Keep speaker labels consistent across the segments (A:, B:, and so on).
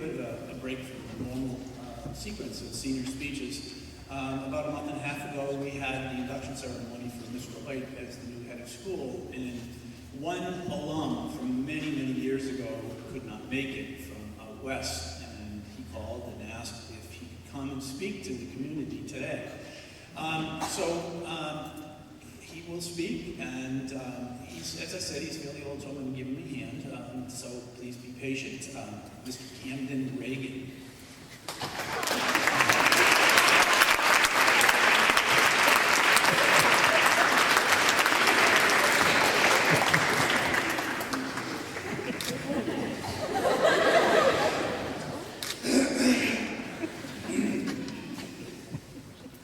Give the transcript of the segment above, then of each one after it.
A: bit of a break from the normal sequence of senior speeches. About a month and a half ago, we had the induction ceremony for Mr. White as the new head of school, and one alum from many, many years ago could not make it from out west, and he called and asked if he could come and speak to the community today. He will speak, and he's, as I said, he's fairly old, so I'm going to give him a hand, so please be patient. Mr. Camden Reagan.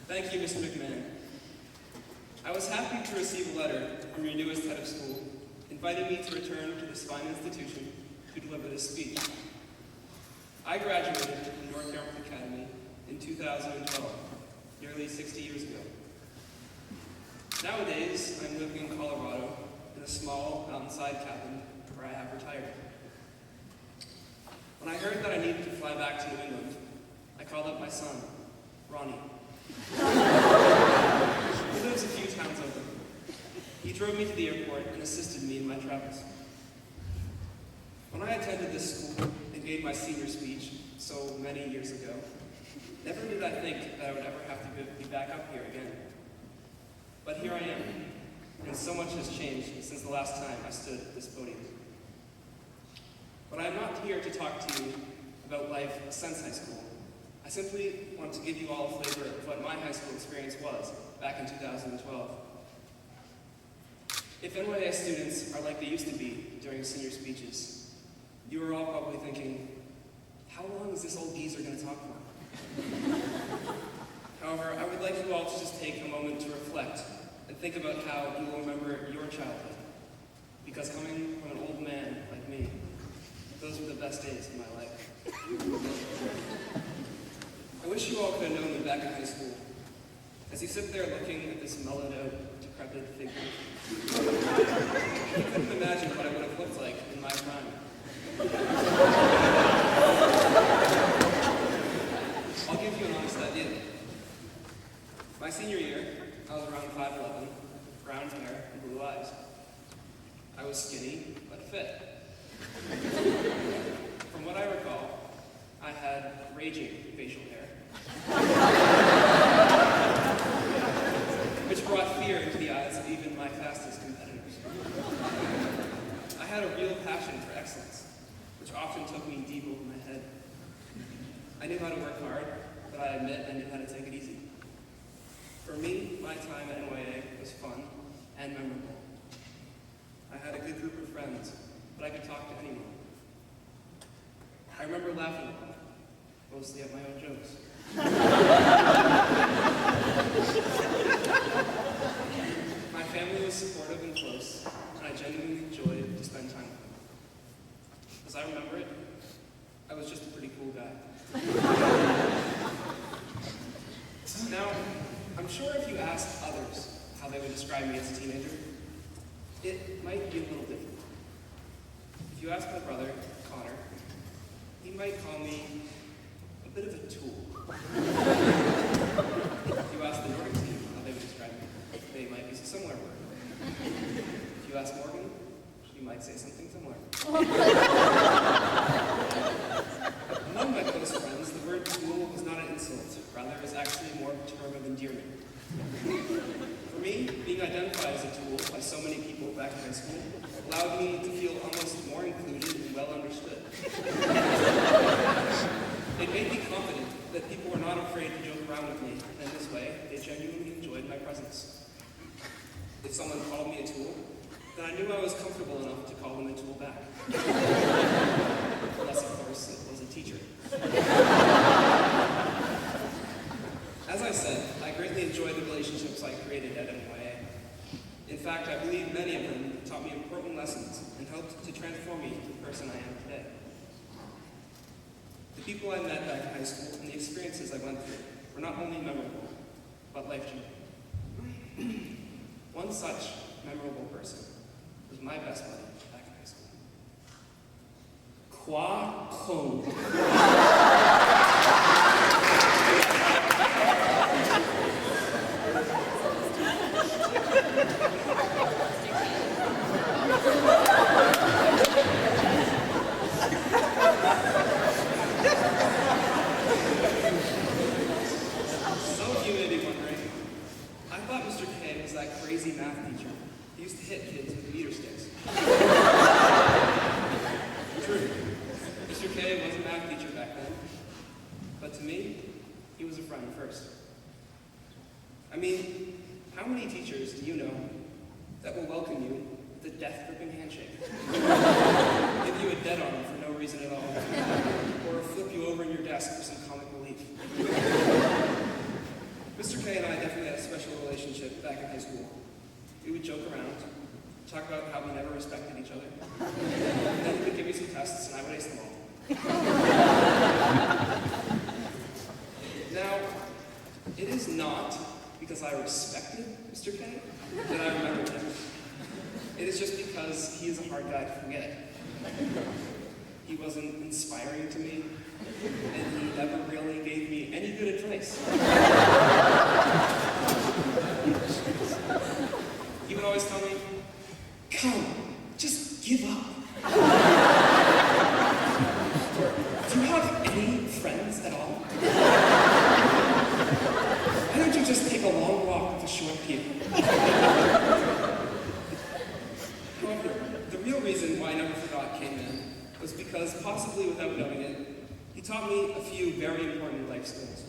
B: Thank you, Mr. McMahon. I was happy to receive a letter from your newest head of school, inviting me to return to this fine institution to deliver this speech. I graduated from North Yarmouth Academy in 2012, nearly 60 years ago. Nowadays, I'm living in Colorado in a small mountainside cabin where I have retired. When I heard that I needed to fly back to New England, I called up my son, Ronnie. He lives a few towns over. He drove me to the airport and assisted me in my travels. When I attended this school and gave my senior speech so many years ago, never did I think that I would ever have to be back up here again. But here I am, and so much has changed since the last time I stood at this podium. But I'm not here to talk to you about life since high school. I simply want to give you all a flavor of what my high school experience was back in 2012. If NYA students are like they used to be during senior speeches, you are all probably thinking, how long is this old geezer going to talk for? However, I would like you all to just take a moment to reflect and think about how you will remember your childhood. Because coming from an old man like me, those were the best days of my life. I wish you all could have known me back in high school. As you sit there looking at this mellowed out, decrepit figure, you couldn't imagine what I would have looked like in my prime. I'll give you an honest idea. My senior year, I was around 5'11", brown hair and blue eyes. I was skinny, but fit. From what I recall, I had raging facial hair, which brought fear into the eyes of even my fastest competitors. I had a real passion for excellence, which often took me deep over my head. I knew how to work hard, but I admit I knew how to take it easy. For me, my time at NYA was fun and memorable. I had a good group of friends, but I could talk to anyone. I remember laughing a lot, mostly at my own jokes. My family was supportive and close, and I genuinely enjoyed to spend time with them. As I remember it, I was just a pretty cool guy. Now, I'm sure if you asked others how they would describe me as a teenager, it might be a little different. If you ask my brother, Connor, he might call me a bit of a tool. If you ask the Nordic team how they would describe me, they might use a similar word. If you ask Morgan, she might say something similar. Among my close friends, the word tool was not an insult. Rather, it was actually more of a term of endearment. For me, being identified as a tool by so many people back in high school allowed me to feel almost more included and well understood. It made me confident that people were not afraid to joke around with me, and in this way, they genuinely enjoyed my presence. If someone called me a tool, then I knew I was comfortable enough to call them a tool back. Unless, of course, it was a teacher. As I said, I greatly enjoyed the relationships I created at NYA. In fact, I believe many of them taught me important lessons and helped to transform me to the person I am today. The people I met back in high school and the experiences I went through were not only memorable, but life-changing. One such memorable person was my best buddy back in high school. Qua code. Some of you may be wondering, I thought Mr. K was that crazy math teacher who used to hit kids with meter sticks. True. Mr. K was a math teacher back then. But to me, he was a friend first. I mean, how many teachers do you know that will welcome you with a death-gripping handshake? Give you a dead arm for no reason at all, or flip you over in your desk for some comic relief. Mr. K and I definitely had a special relationship back in high school. We would joke around, talk about how we never respected each other. And then he would give me some tests, and I would ace them all. Now, it is not because I respected Mr. K that I remembered him. It is just because he is a hard guy to forget. He wasn't inspiring to me, and he never really gave me any good advice. He would always tell me, "Come, just give up." Do you have any friends at all? Why don't you just take a long walk with a short pew? However, the real reason why I never forgot came in was because, possibly without knowing it, he taught me a few very important life skills.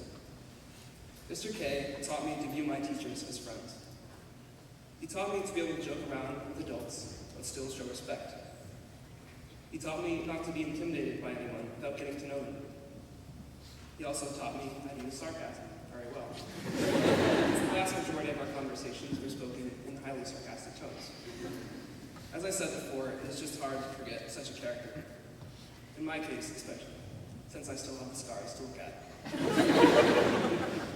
B: Mr. K taught me to view my teachers as friends. He taught me to be able to joke around with adults, but still show respect. He taught me not to be intimidated by anyone without getting to know them. He also taught me how to use sarcasm very well. The vast majority of our conversations were spoken in highly sarcastic tones. As I said before, it is just hard to forget such a character. In my case, especially, since I still have the scars to look at.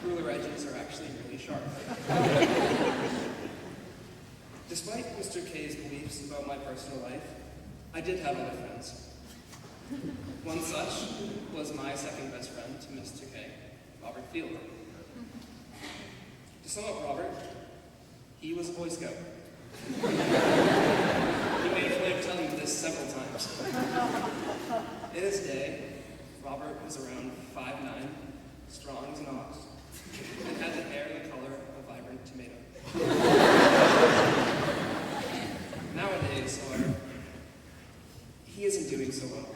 B: Ruler edges are actually really sharp. Despite Mr. K's beliefs about my personal life, I did have other friends. One such was my second best friend to Mr. K, Robert Field. To sum up Robert, he was a Boy Scout. He made a point of telling me this several times. In his day, Robert was around 5'9", strong as an ox, and had the hair the color of a vibrant tomato. Nowadays, however, he isn't doing so well.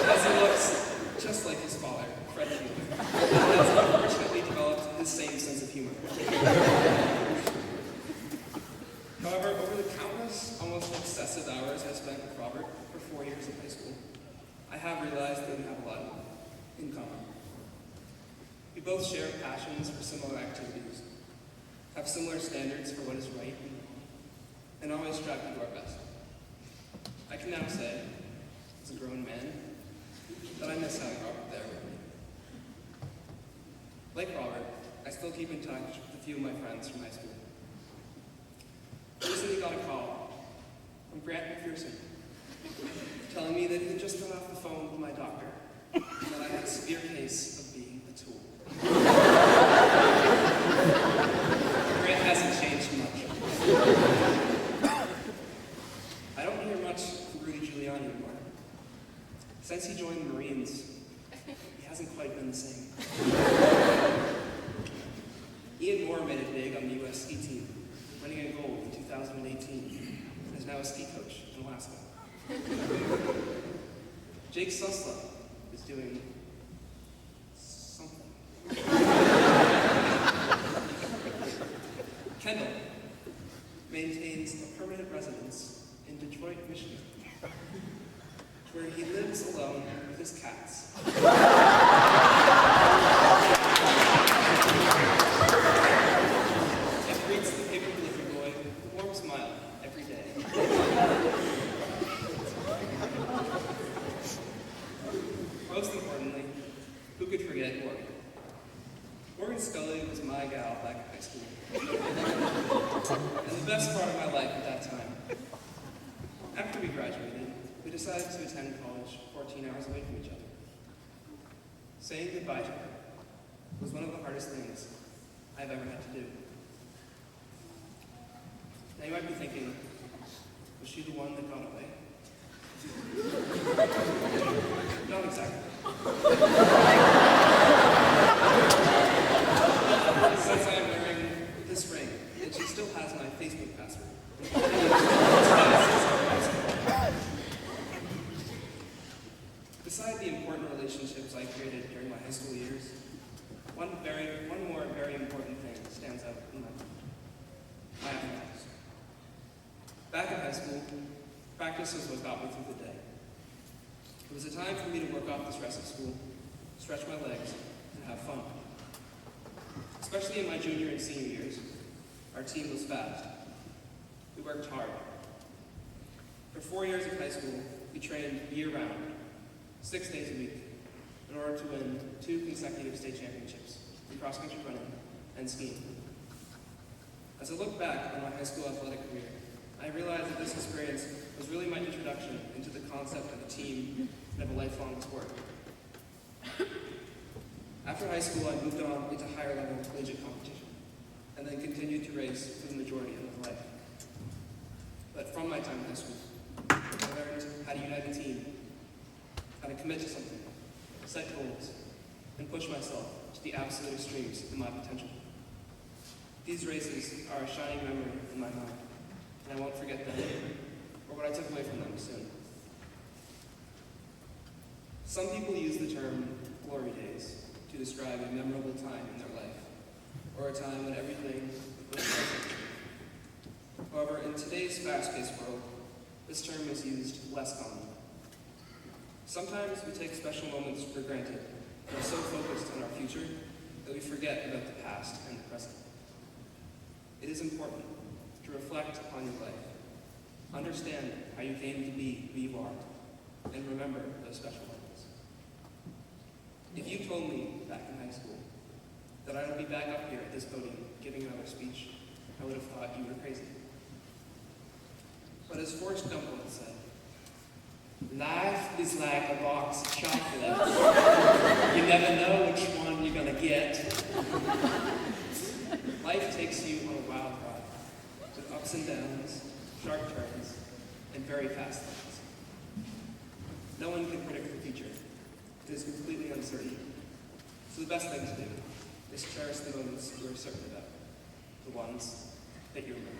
B: As he looks just like his father, Fred Field, has unfortunately developed his same sense of humor. However, over the countless, almost obsessive hours I spent with Robert for 4 years of high school, I have realized that we have a lot in common. We both share passions for similar activities, have similar standards for what is right and always strive to do our best. I can now say, as a grown man, that I miss having Robert there with me. Like Robert, I still keep in touch with a few of my friends from high school. I recently got a call from Grant McPherson telling me that he had just got off the phone with my doctor and that I had a severe case of being a tool. Grant hasn't changed much. I don't hear much from Rudy Giuliani anymore. Since he joined the Marines, he hasn't quite been the same. Ian Moore made it big on the U.S. ski team, winning a gold in 2018, and is now a ski coach in Alaska. Jake Sussla is doing something. Kendall maintains a permanent residence in Detroit, Michigan, where he lives alone with his cats. And greets the paper delivery boy with a warm smile every day. Most importantly, who could forget Morgan? Morgan Scully was my gal back in high school. And the best part of my life at that time. After After we graduated, we decided to attend college 14 hours away from each other. Saying goodbye to her was one of the hardest things I've ever had to do. Now you might be thinking, was she the one that got away? Not exactly. Since I'm wearing this ring, and she still has my Facebook password. Beside the important relationships I created during my high school years, one more very important thing stands out in my mind. My athletics. Back in high school, practice was what got me through the day. It was a time for me to work off the stress of school, stretch my legs, and have fun. Especially in my junior and senior years, our team was fast. We worked hard. For 4 years of high school, we trained year-round, 6 days a week, in order to win 2 consecutive state championships in cross-country running and skiing. As I look back on my high school athletic career, I realized that this experience was really my introduction into the concept of a team and of a lifelong sport. After high school, I moved on into higher level collegiate competition, and then continued to race for the majority of my life. But from my time in high school, I learned how to unite a team, how to commit to something, set goals, and push myself to the absolute extremes of my potential. These races are a shining memory in my mind, and I won't forget them, or what I took away from them soon. Some people use the term glory days to describe a memorable time in their life, or a time when everything was perfect. However, in today's fast-paced world, this term is used less commonly. Sometimes we take special moments for granted and are so focused on our future that we forget about the past and the present. It is important to reflect upon your life, understand how you came to be who you are, and remember those special moments. If you told me back in high school that I would be back up here at this podium giving another speech, I would have thought you were crazy. But as Forrest Gump once said, life is like a box of chocolates. You never know which one you're going to get. Life takes you on a wild ride, with ups and downs, sharp turns, and very fast things. No one can predict the future. It is completely uncertain. So the best thing to do is cherish the moments you are certain about, the ones that you remember.